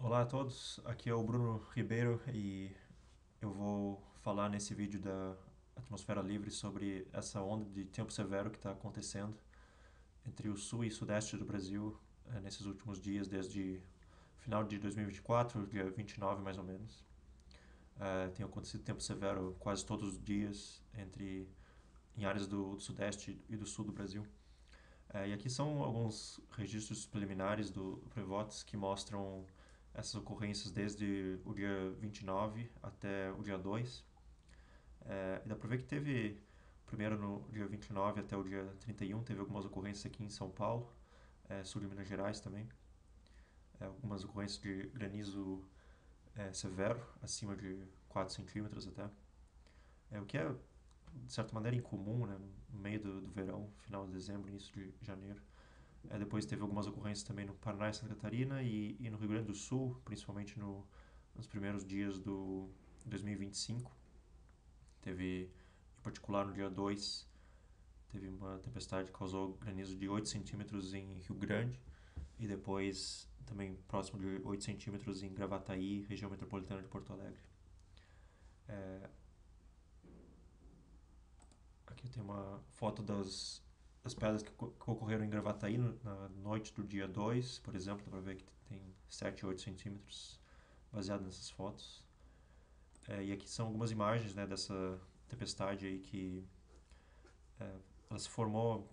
Olá a todos, aqui é o Bruno Ribeiro e eu vou falar nesse vídeo da atmosfera livre sobre essa onda de tempo severo que está acontecendo entre o sul e sudeste do Brasil nesses últimos dias, desde final de 2024, dia 29 mais ou menos. Tem acontecido tempo severo quase todos os dias em áreas do sudeste e do sul do Brasil. E aqui são alguns registros preliminares do Prevotes que mostram essas ocorrências desde o dia 29 até o dia 2. E dá para ver que teve, primeiro no dia 29 até o dia 31, teve algumas ocorrências aqui em São Paulo, sul de Minas Gerais também. Algumas ocorrências de granizo severo, acima de 4 centímetros até. O que é, de certa maneira, incomum, né, no meio do verão, final de dezembro, início de janeiro. Depois teve algumas ocorrências também no Paraná e Santa Catarina e no Rio Grande do Sul, principalmente nos primeiros dias do 2025. Teve, em particular, no dia 2, teve uma tempestade que causou granizo de 8 centímetros em Rio Grande e depois também próximo de 8 centímetros em Gravataí, região metropolitana de Porto Alegre. Aqui tem uma foto das pedras que ocorreram em Gravataí na noite do dia 2, por exemplo, dá para ver que tem 7 8 centímetros baseado nessas fotos. E aqui são algumas imagens, né, dessa tempestade aí que ela se formou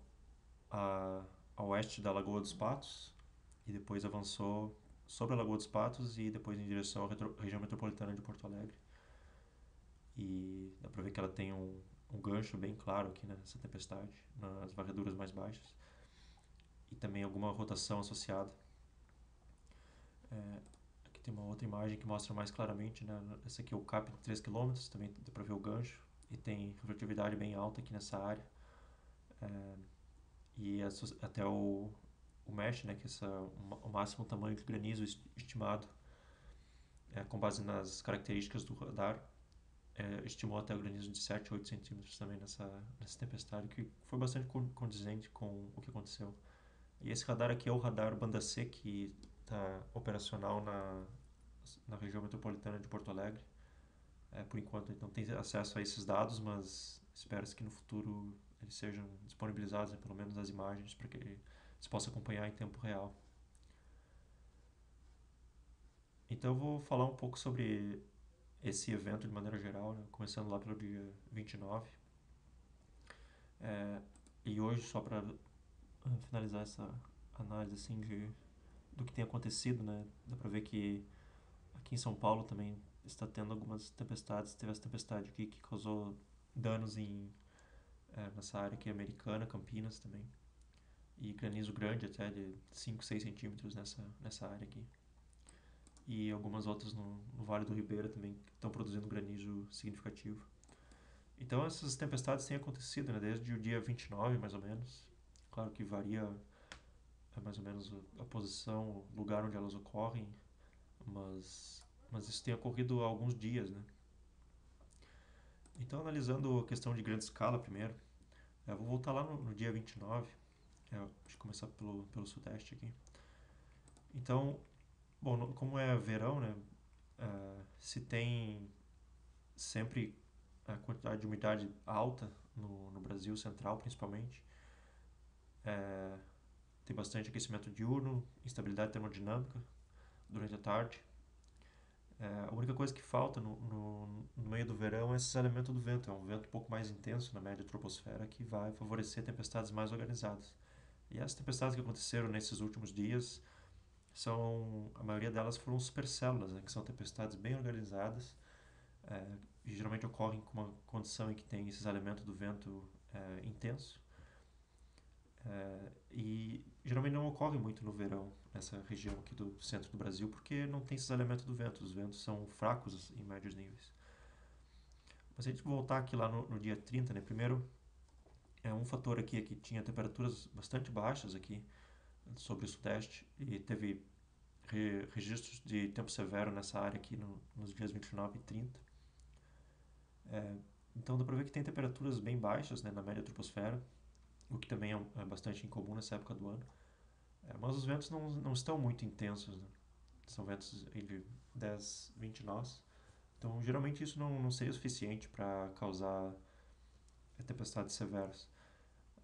a oeste da Lagoa dos Patos e depois avançou sobre a Lagoa dos Patos e depois em direção à região metropolitana de Porto Alegre. E dá para ver que ela tem um gancho bem claro aqui nessa tempestade, nas varreduras mais baixas, e também alguma rotação associada. Aqui tem uma outra imagem que mostra mais claramente, né? Esse aqui é o CAP de 3 km, também dá para ver o gancho, e tem refletividade bem alta aqui nessa área. É, até o mesh, né, que é o máximo tamanho de granizo estimado, com base nas características do radar, estimou até o granizo de 7 a 8 centímetros também nessa tempestade, que foi bastante condizente com o que aconteceu. E esse radar aqui é o radar banda C, que está operacional na região metropolitana de Porto Alegre. Por enquanto a gente não tem acesso a esses dados, mas espera-se que no futuro eles sejam disponibilizados, né, pelo menos as imagens, para que se possa acompanhar em tempo real. Então eu vou falar um pouco sobre esse evento de maneira geral, né, começando lá pelo dia 29. É, e hoje, só para finalizar essa análise assim, do que tem acontecido, né, dá para ver que aqui em São Paulo também está tendo algumas tempestades. Teve essa tempestade aqui que causou danos nessa área aqui americana, Campinas também. E granizo grande, até de 5 6 centímetros nessa área aqui. E algumas outras no Vale do Ribeira também que estão produzindo granizo significativo. Então essas tempestades têm acontecido, né, desde o dia 29 mais ou menos. Claro que varia mais ou menos a posição, o lugar onde elas ocorrem, mas isso tem ocorrido há alguns dias, né? Então, analisando a questão de grande escala primeiro, eu vou voltar lá no dia 29, deixa eu começar pelo sudeste aqui. Então, bom, como é verão, né, se tem sempre a quantidade de umidade alta no Brasil central, principalmente. É, tem bastante aquecimento diurno, instabilidade termodinâmica durante a tarde. A única coisa que falta no meio do verão é esse elemento do vento. É um vento um pouco mais intenso na média troposfera que vai favorecer tempestades mais organizadas. E as tempestades que aconteceram nesses últimos dias a maioria delas foram supercélulas, né, que são tempestades bem organizadas, e geralmente ocorrem com uma condição em que tem esses elementos do vento intenso. E geralmente não ocorre muito no verão nessa região aqui do centro do Brasil porque não tem esses elementos do vento. Os ventos são fracos em médios níveis. Mas se a gente voltar aqui lá no dia 30, né? Primeiro, um fator aqui é que tinha temperaturas bastante baixas aqui sobre o sudeste e teve registros de tempo severo nessa área aqui nos dias 29 e 30. Então dá para ver que tem temperaturas bem baixas, né, na média troposfera, o que também é bastante incomum nessa época do ano. Mas os ventos não estão muito intensos, né? são ventos aí de 10, 20 nós. Então, geralmente isso não seria o suficiente para causar tempestades severas.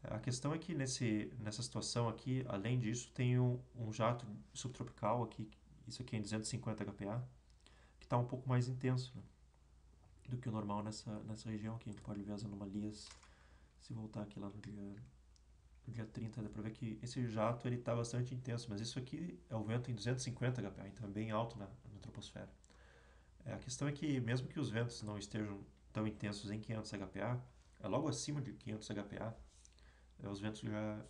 A questão é que nessa situação aqui, além disso, tem um jato subtropical aqui, isso aqui é em 250 kPa, que está um pouco mais intenso, né, do que o normal nessa região aqui. A gente pode ver as anomalias. Se voltar aqui lá no dia 30, dá para ver que esse jato está bastante intenso, mas isso aqui é o vento em 250 kPa, então é bem alto na troposfera. A questão é que mesmo que os ventos não estejam tão intensos em 500 kPa, logo acima de 500 kPa, os ventos já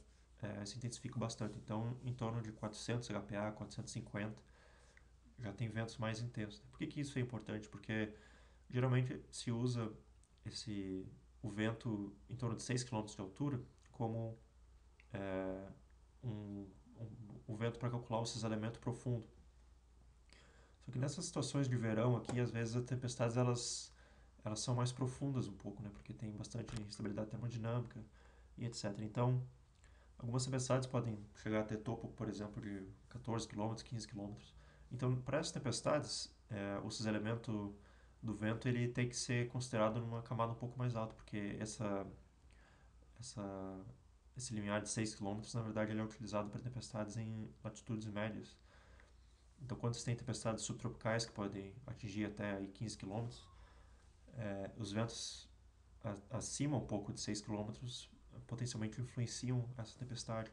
se intensificam bastante. Então, em torno de 400 kPa, 450, já tem ventos mais intensos. Por que isso é importante? Porque geralmente se usa o vento em torno de 6 km de altura como um, um vento para calcular o cisalhamento profundo. Só que nessas situações de verão aqui, às vezes as tempestades elas são mais profundas um pouco, né? Porque tem bastante instabilidade termodinâmica e etc. Então, algumas tempestades podem chegar a ter topo, por exemplo, de 14 km, 15 km. Então, para essas tempestades, o cisalhamento do vento ele tem que ser considerado numa camada um pouco mais alta, porque essa, esse limiar de 6 km, na verdade, ele é utilizado para tempestades em latitudes médias. Então, quando você tem tempestades subtropicais que podem atingir até aí 15 km, os ventos acima um pouco de 6 km potencialmente influenciam essa tempestade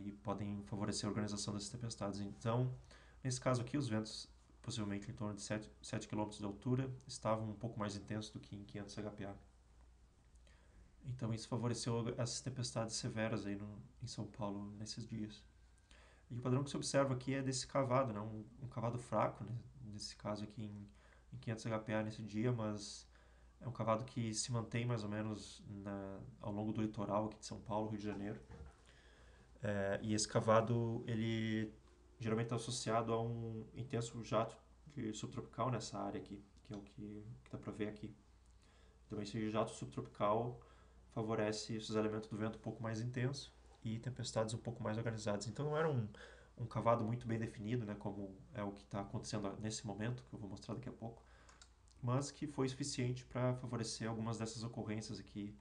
e podem favorecer a organização dessas tempestades. Então, nesse caso aqui, os ventos possivelmente em torno de 7 km de altura estavam um pouco mais intensos do que em 500 kPa. Então, isso favoreceu essas tempestades severas aí em São Paulo nesses dias. E o padrão que se observa aqui é desse cavado, né? Um cavado fraco, né? Nesse caso aqui em 500 HPA nesse dia, mas é um cavado que se mantém mais ou menos ao longo do litoral aqui de São Paulo, Rio de Janeiro. E esse cavado, ele geralmente está associado a um intenso jato subtropical nessa área aqui, que é o que dá para ver aqui. Então esse jato subtropical favorece o cisalhamento do vento um pouco mais intenso e tempestades um pouco mais organizadas. Então não era um cavado muito bem definido, né, como é o que está acontecendo nesse momento, que eu vou mostrar daqui a pouco, mas que foi suficiente para favorecer algumas dessas ocorrências aqui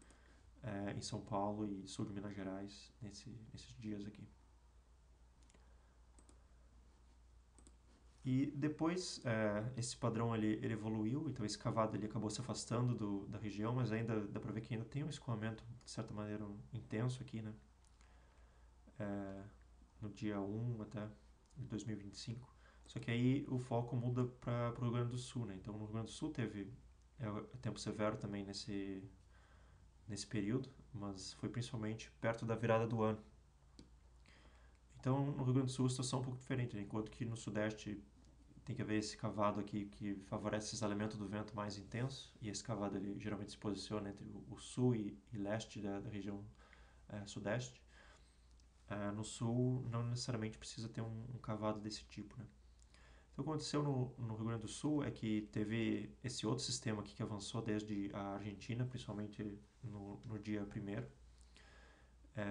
em São Paulo e sul de Minas Gerais nesses dias aqui. E depois esse padrão ele evoluiu, então esse cavado ele acabou se afastando da região, mas ainda dá para ver que ainda tem um escoamento de certa maneira intenso aqui, né? No dia 1 até de 2025. Só que aí o foco muda para o Rio Grande do Sul, né? Então no Rio Grande do Sul teve tempo severo também nesse período, mas foi principalmente perto da virada do ano. Então no Rio Grande do Sul a situação é um pouco diferente, né? Enquanto que no Sudeste tem que haver esse cavado aqui que favorece esse cisalhamento do vento mais intenso, e esse cavado ele geralmente se posiciona entre o sul e leste da região sudeste. No sul não necessariamente precisa ter um cavado desse tipo, né? Então, o que aconteceu no Rio Grande do Sul é que teve esse outro sistema aqui que avançou desde a Argentina, principalmente no dia 1º.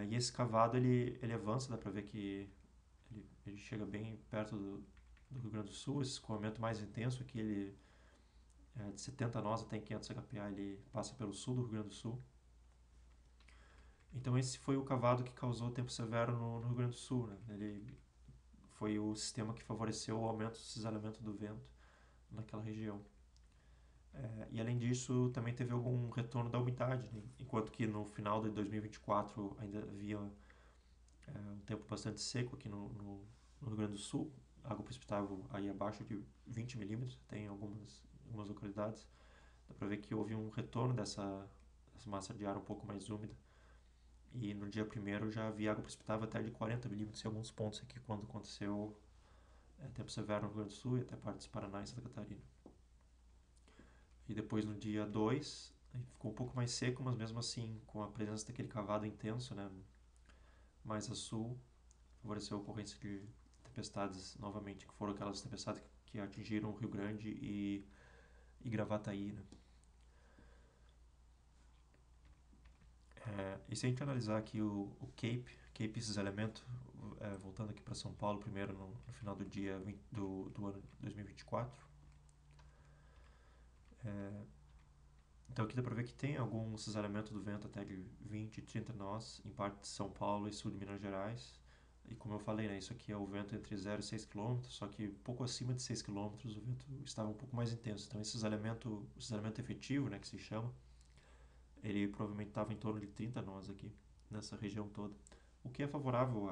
E esse cavado ele avança, dá para ver que ele chega bem perto do Rio Grande do Sul. Esse escoamento mais intenso aqui, ele de 70 nós até 500 HPA, ele passa pelo sul do Rio Grande do Sul. Então esse foi o cavado que causou tempo severo no Rio Grande do Sul, né? Ele foi o sistema que favoreceu o aumento do cisalhamento do vento naquela região. E além disso, também teve algum retorno da umidade, né? Enquanto que no final de 2024 ainda havia um tempo bastante seco aqui no Rio Grande do Sul, água precipitável aí abaixo de 20 milímetros, tem algumas localidades. Dá para ver que houve um retorno dessa massa de ar um pouco mais úmida. E no dia 1º já havia água precipitável até de 40 milímetros em alguns pontos aqui, quando aconteceu tempo severo no Rio Grande do Sul e até partes do Paraná e Santa Catarina. E depois no dia 2 ficou um pouco mais seco, mas mesmo assim com a presença daquele cavado intenso, né, mais a sul, favoreceu a ocorrência de tempestades novamente, que foram aquelas tempestades que atingiram o Rio Grande e Gravataí, né? E se a gente analisar aqui o Cape cisalhamento, voltando aqui para São Paulo primeiro no final do dia do ano 2024. Então aqui dá para ver que tem algum cisalhamento do vento até de 20, 30 nós em parte de São Paulo e sul de Minas Gerais. E como eu falei, né, isso aqui é o vento entre 0 e 6 km, só que pouco acima de 6 km o vento estava um pouco mais intenso. Então esse cisalhamento efetivo, né, que se chama, ele provavelmente estava em torno de 30 nós aqui, nessa região toda. O que é favorável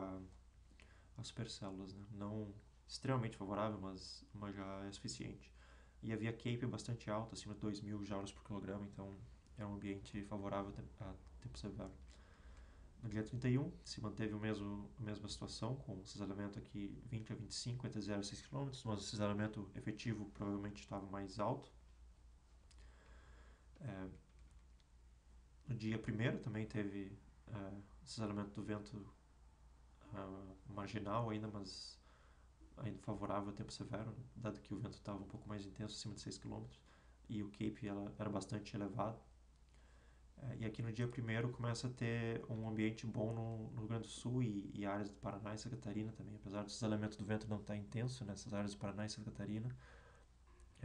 às supercélulas, né? Não extremamente favorável, mas já é suficiente. E havia Cape bastante alto, acima de 2.000 joules por quilograma, então é um ambiente favorável a tempo severo. No dia 31, se manteve a mesma situação, com o cisalhamento aqui 20 a 25, entre 0 e 6 km, mas o cisalhamento efetivo provavelmente estava mais alto. No dia 1º também teve cisalhamento do vento marginal ainda, mas ainda favorável a tempo severo, né? Dado que o vento estava um pouco mais intenso, acima de 6 km, e o Cape era bastante elevado. E aqui no dia 1º começa a ter um ambiente bom no Rio Grande do Sul e áreas do Paraná e Santa Catarina também, apesar do cisalhamento do vento não estar intenso nessas áreas do Paraná e Santa Catarina.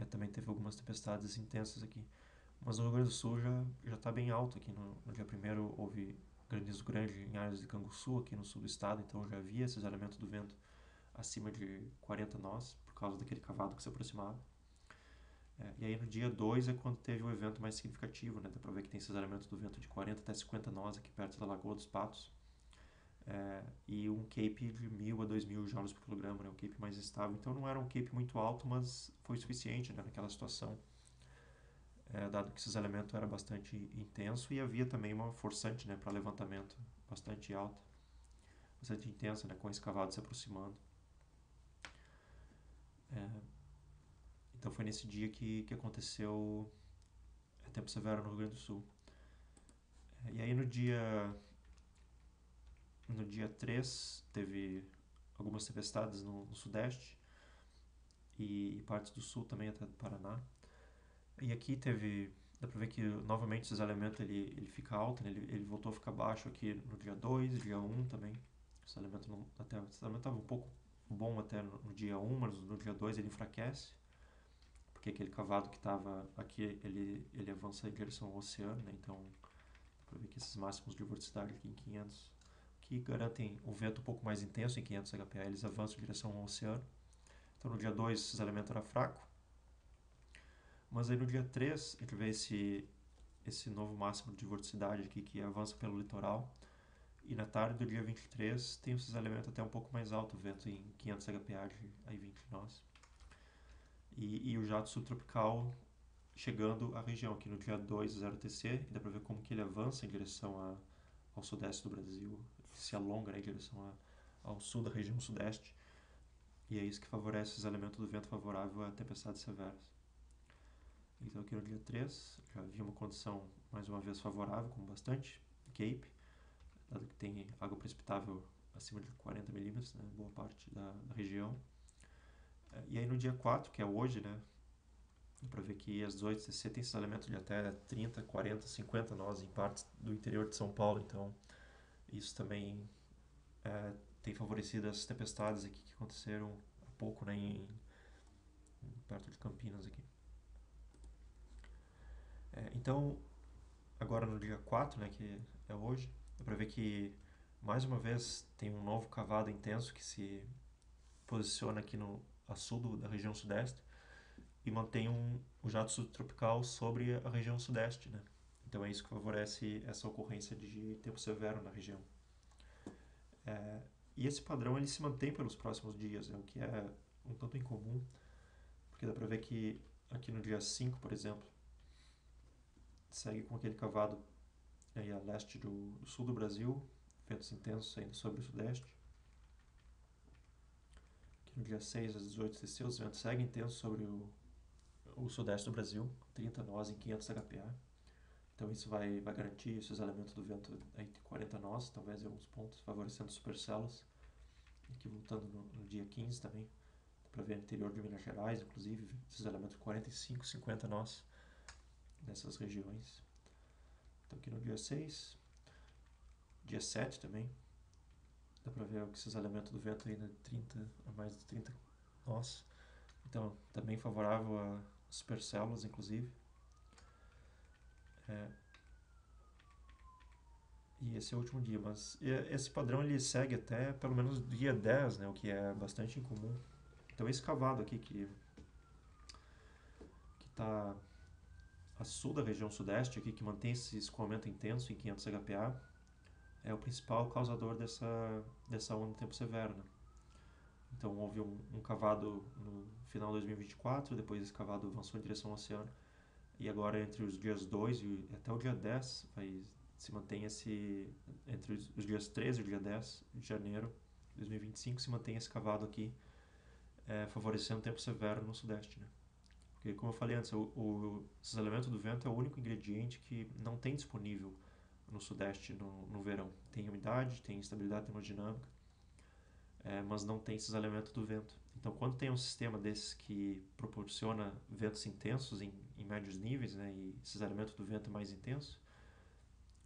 Também teve algumas tempestades intensas aqui. Mas no Rio Grande do Sul já está bem alto aqui. No dia 1º houve granizo grande em áreas de Canguçu, aqui no sul do estado, então já havia cisalhamento do vento acima de 40 nós, por causa daquele cavado que se aproximava. E aí no dia 2 é quando teve o evento mais significativo, né? Dá pra ver que tem cisalhamento do vento de 40 até 50 nós aqui perto da Lagoa dos Patos. E um Cape de 1.000 a 2.000 joules por quilograma, né? Um Cape mais estável. Então não era um Cape muito alto, mas foi suficiente, né, naquela situação. Dado que o cisalhamento era bastante intenso e havia também uma forçante, né, para levantamento bastante alta, bastante intensa, né, com esse cavado se aproximando. Então foi nesse dia que aconteceu tempo severo no Rio Grande do Sul. E aí no dia 3 teve algumas tempestades no sudeste e partes do sul também, até do Paraná. E aqui dá pra ver que novamente o cisalhamento ele fica alto, né? Ele voltou a ficar baixo aqui no dia 2, dia 1 também. O cisalhamento estava um pouco bom até no dia 1, mas no dia 2 ele enfraquece, porque aquele cavado que estava aqui, ele avança em direção ao oceano, né? Então, dá pra ver que esses máximos de vorticidade aqui em 500, que garantem o vento um pouco mais intenso em 500 HPA, eles avançam em direção ao oceano. Então, no dia 2 o cisalhamento era fraco, mas aí no dia 3 a gente vê esse novo máximo de vorticidade aqui que avança pelo litoral. E na tarde do dia 23 tem o cisalhamento até um pouco mais alto, o vento em 500 HPA de aí 20 nós. E o jato subtropical chegando à região aqui no dia 2, 0 TC, e dá para ver como que ele avança em direção ao sudeste do Brasil, se alonga, né, em direção ao sul da região sudeste. E é isso que favorece o cisalhamento do vento favorável a tempestades severas. Então aqui no dia 3 já havia uma condição mais uma vez favorável, com bastante Cape, dado que tem água precipitável acima de 40 milímetros, né, boa parte da região. E aí no dia 4, que é hoje, né, dá pra ver que às 18 TC tem cisalhamento de até 30, 40, 50 nós em partes do interior de São Paulo, então isso também tem favorecido essas tempestades aqui que aconteceram há pouco, né, perto de Campinas aqui. Então, agora no dia 4, né, que é hoje, dá pra ver que mais uma vez tem um novo cavado intenso que se posiciona aqui a sul da região sudeste e mantém o jato subtropical sobre a região sudeste, né? Então é isso que favorece essa ocorrência de tempo severo na região. E esse padrão ele se mantém pelos próximos dias, né? O que é um tanto incomum, porque dá pra ver que aqui no dia 5, por exemplo, segue com aquele cavado aí a leste do sul do Brasil, ventos intensos ainda sobre o sudeste. Aqui no dia 6 às 18 TC, os ventos seguem intensos sobre o sudeste do Brasil, 30 nós em 500 HPA. Então isso vai garantir esse cisalhamento do vento entre 40 nós, talvez em alguns pontos, favorecendo supercélulas. Aqui voltando no dia 15 também, dá para ver no interior de Minas Gerais, inclusive, cisalhamento de 45, 50 nós nessas regiões. Então aqui no dia 6, dia 7 também, Dá pra ver esses elementos do vento aí, né? 30, a mais de 30 nós. Então, tá bem favorável a supercélulas, inclusive. É, e esse é o último dia, mas esse padrão ele segue até pelo menos dia 10, né? O que é bastante incomum. Então, esse cavado aqui que está a sul da região sudeste, aqui, que mantém esse escoamento intenso em 500 HPA, é o principal causador dessa onda de tempo severo, né? Então houve um cavado no final de 2024, depois esse cavado avançou em direção ao oceano, e agora entre os dias 2 e até o dia 10 se mantém entre os dias 13 e o dia 10 de janeiro de 2025 se mantém esse cavado aqui, favorecendo o tempo severo no sudeste, né? Porque, como eu falei antes, esses elementos do vento é o único ingrediente que não tem disponível no sudeste no verão. Tem umidade, tem instabilidade termodinâmica, mas não tem esses elementos do vento. Então, quando tem um sistema desses que proporciona ventos intensos em médios níveis, né, e esses elementos do vento mais intensos,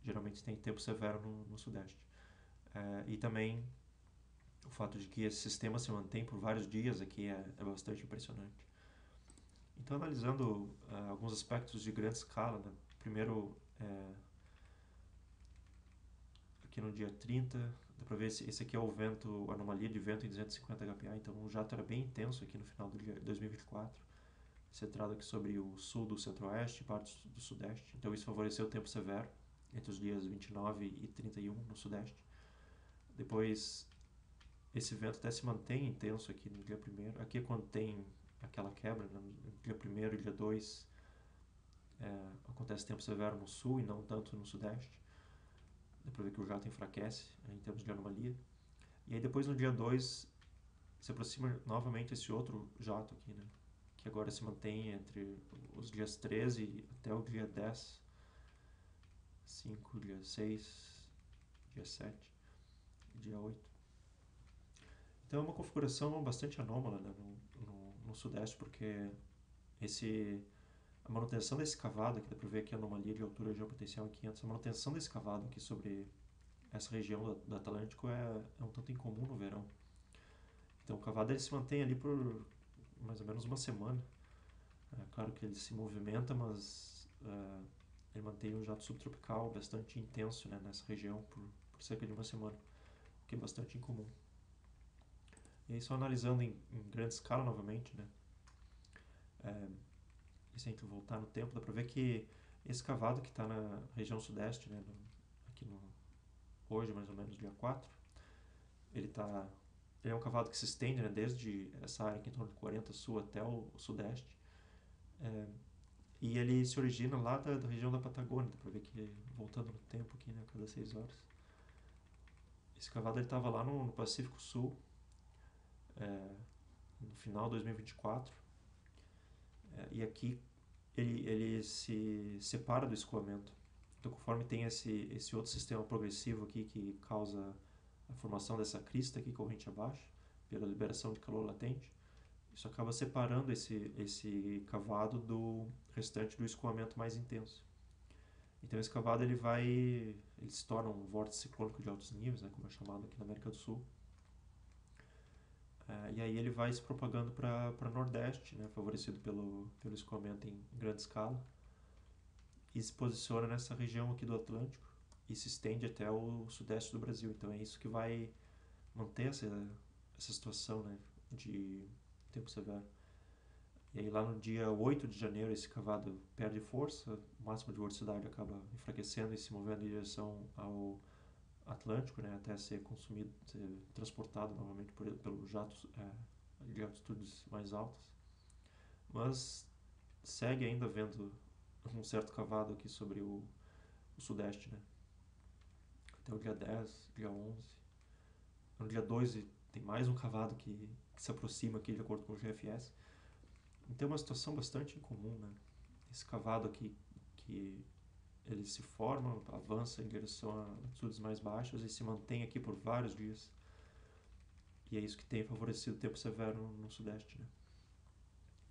geralmente tem tempo severo no sudeste. E também o fato de que esse sistema se mantém por vários dias aqui é bastante impressionante. Então, analisando alguns aspectos de grande escala, né? Primeiro, aqui no dia 30, dá para ver esse aqui é o vento, a anomalia de vento em 250 HPA, então o jato era bem intenso aqui no final do dia 2024, centrado aqui sobre o sul do centro-oeste e partes do sudeste, então isso favoreceu o tempo severo entre os dias 29 e 31 no sudeste. Depois, esse vento até se mantém intenso aqui no dia 1º, aqui é quando tem aquela quebra, né? No dia 1º e dia 2 acontece tempo severo no sul e não tanto no sudeste. Dá pra ver que o jato enfraquece, em termos de anomalia. E aí depois no dia 2 se aproxima novamente esse outro jato aqui, né? Que agora se mantém entre os dias 13 até o dia 10, 5, dia 6, dia 7, dia 8. Então é uma configuração bastante anômala, né, no sudeste, porque a manutenção desse cavado, aqui dá para ver aqui a anomalia de altura geopotencial em 500, a manutenção desse cavado aqui sobre essa região do Atlântico é um tanto incomum no verão. Então o cavado ele se mantém ali por mais ou menos uma semana. É claro que ele se movimenta, mas ele mantém um jato subtropical bastante intenso, né, nessa região por cerca de uma semana, o que é bastante incomum. E aí só analisando em grande escala novamente, né, e se a gente voltar no tempo, dá para ver que esse cavado que está na região sudeste, né, hoje mais ou menos dia 4, ele é um cavado que se estende, né, desde essa área aqui em torno de 40 sul até o sudeste. E ele se origina lá da região da Patagônia, dá pra ver que voltando no tempo aqui, né, a cada 6 horas. Esse cavado ele estava lá no Pacífico Sul, no final de 2024, e aqui ele se separa do escoamento. Então, conforme tem esse outro sistema progressivo aqui que causa a formação dessa crista aqui, corrente abaixo, pela liberação de calor latente, isso acaba separando esse cavado do restante do escoamento mais intenso. Então esse cavado ele se torna um vórtice ciclônico de altos níveis, né, como é chamado aqui na América do Sul. E aí ele vai se propagando para Nordeste, né, favorecido pelo escoamento em grande escala, e se posiciona nessa região aqui do Atlântico e se estende até o sudeste do Brasil. Então é isso que vai manter essa situação, né, de tempo severo. E aí lá no dia 8 de janeiro esse cavado perde força, o máximo de vorticidade acaba enfraquecendo e se movendo em direção ao Atlântico, né, até ser consumido, ser transportado novamente pelos jatos de altitudes mais altas. Mas segue ainda havendo um certo cavado aqui sobre o sudeste, né, até o dia 10, dia 11. No dia 2 tem mais um cavado que se aproxima aqui de acordo com o GFS. Então é uma situação bastante incomum, né? Esse cavado aqui que ele se forma, avança em direção a altitudes mais baixas e se mantém aqui por vários dias. E é isso que tem favorecido o tempo severo no sudeste, né?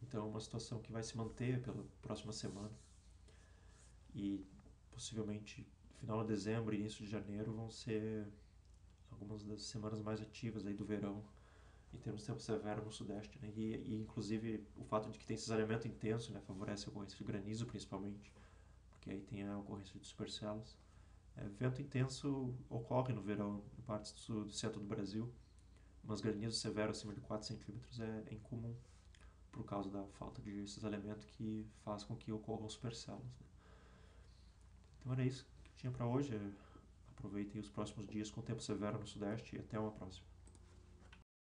Então é uma situação que vai se manter pela próxima semana. E possivelmente final de dezembro e início de janeiro vão ser algumas das semanas mais ativas aí do verão em termos de tempo severo no sudeste, né? E inclusive o fato de que tem cisalhamento intenso, né, favorece a ocorrência de granizo principalmente, porque aí tem a ocorrência de supercelas. Vento intenso ocorre no verão em partes do centro do Brasil, mas granizo severo acima de 4 centímetros é incomum por causa da falta de cisalhamento que faz com que ocorram supercelas, né? Então era isso que eu tinha para hoje. Aproveitem os próximos dias com tempo severo no sudeste e até uma próxima.